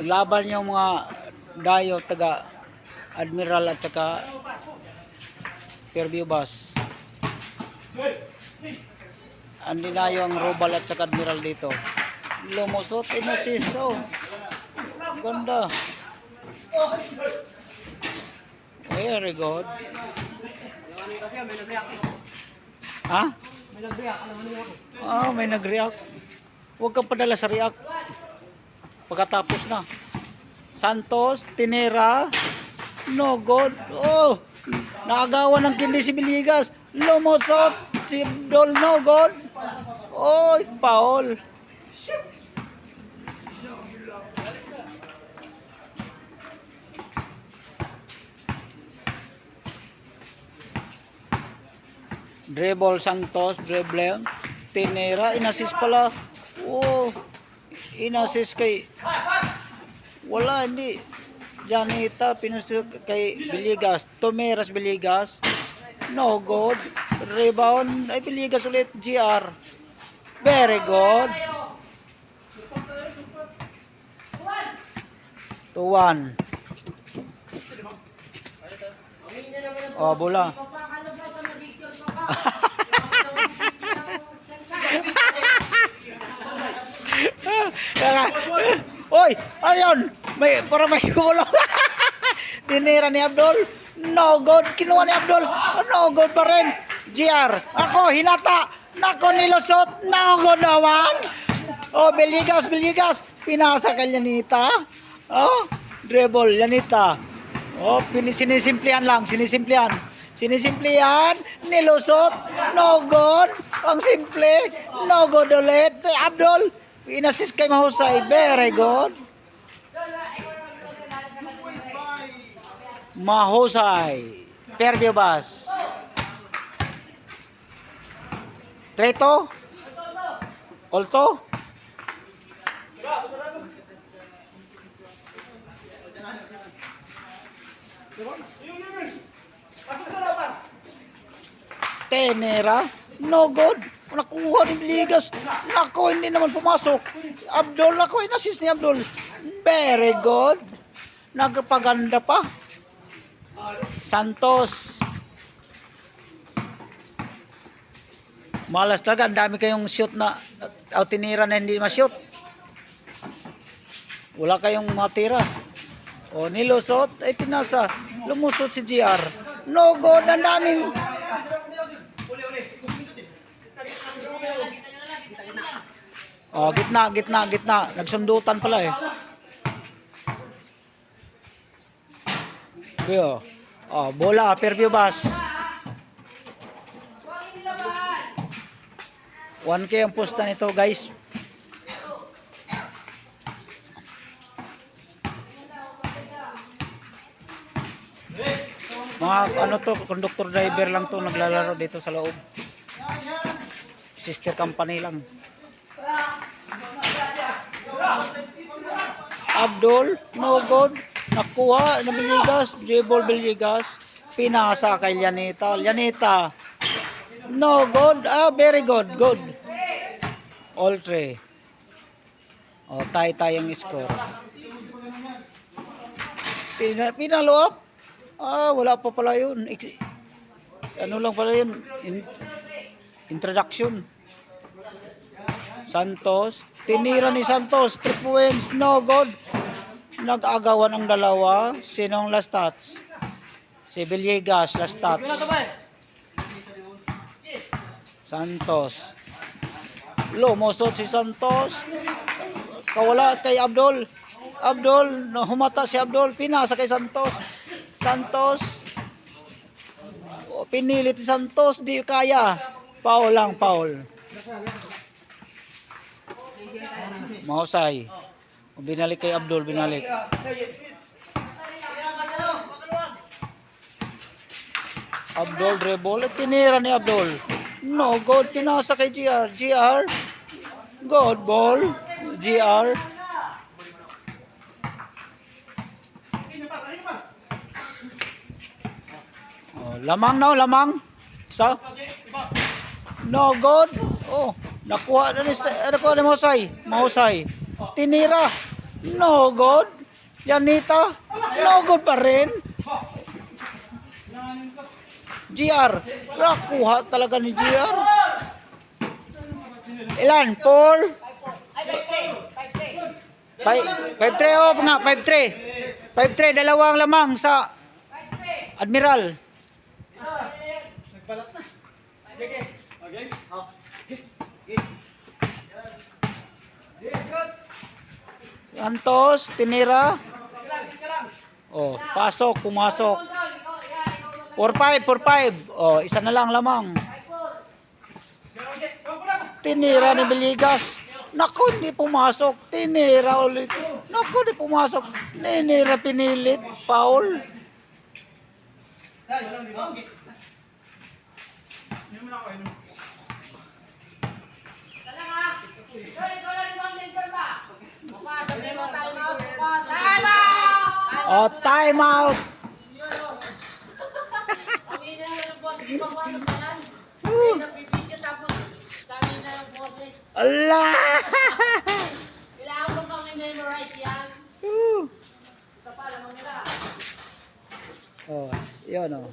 Laban yung mga dayo taga Admiral at saka Fairview Bus. Andi na yung Robal at saka Admiral dito. Lumusot, inasis. Oh. Ganda. Very good. Ha? Ah, may nag-react. Huwag kang padala sa react. Pagkatapos na. Santos, Tinera, no good. Oh, naagawan ng kindi si Villegas. Lumusot si Abdol, no good. Oh, foul. Dribble Santos, dribble. Tinera, inassist pala. Oh, inassist kay... Wala, hindi. Janita, pinusok kay Villegas. Tomeras Villegas. No good. Rebound. Ay, Villegas ulit. GR. Very good. 2-1. Oh, bola. Oy, ayun. Para may gulong. Tinira ni Abdul. No good. Kinuha ni Abdul. No good pa rin. GR. Ako, hinata. Nako, nilusot. No good naman. Oh, Villegas. Pinasa kay Yanita. Oh, dribble. Yanita. Oh, sinisimplihan lang. Sinisimplihan. Nilusot. No good. Ang simple. No good ulit. Abdul. Inassist kay Mahusay. Very good. Mahusay. Fairview Bus. Treto. Olto. Tenera. No good. Nakuha ni Villegas. Nako, hindi naman pumasok. Abdul, nako, inassist ni Abdul. Very good. Nagpaganda pa. Santos. Malas talaga. Ang dami kayong shoot na tinira na hindi ma-shoot. Wala kayong matira. O, nilusot. Ay, pinasa. Lumusot si GR. No good. Ang daming... Oh, gitna. Nagsundutan pala eh. Yo. Oh, bola, Fairview Bus. 1K ang pusta nito, guys. Mga ano to, conductor driver lang to naglalaro dito sa loob. Sister company lang. Abdul, no good. Nakuha na Villegas, dribble Villegas. Pinasa kay Yanita. No good. Ah, very good. Good. All three. O, tayong score. Pinalo up. Ah, wala pa pala yun. Ano lang pala yun? Introduction. Santos. Tinira ni Santos. 3 points. No good. Nag-agawan ang dalawa. Sinong last touch? Si Villegas, last touch. Santos. Lumusot si Santos. Kawala kay Abdul. Humata si Abdul. Pinasa kay Santos. Pinilit si Santos. Di kaya. Foul lang. Mahusay. Binalik kay Abdul. Abdul dribble. Tinira ni Abdul. No good. Pinasa kay GR. Good ball. GR. Oh, lamang. Sa? No good. Oh, nakuha ni Mahusay. Tinira. No good. Yanita, no good pa rin. GR, nakuha talaga ni GR. Ilan? 4? 5-3 oh, nga, 5-3. 5-3, dalawang lamang sa Admiral. Santos, tinira. Oh, pasok, pumasok. 4-5, 4-5. Oh, isa na lang lamang. Tinira ni Beligas. Naku, hindi pumasok. Tinira ulit. Naku, hindi pumasok. Tinira, pinilit. Foul. Oh, time out. Allah! Kailangan mo pang i-memorize yan. Isa pa, lamang nila. Oh, yun oh.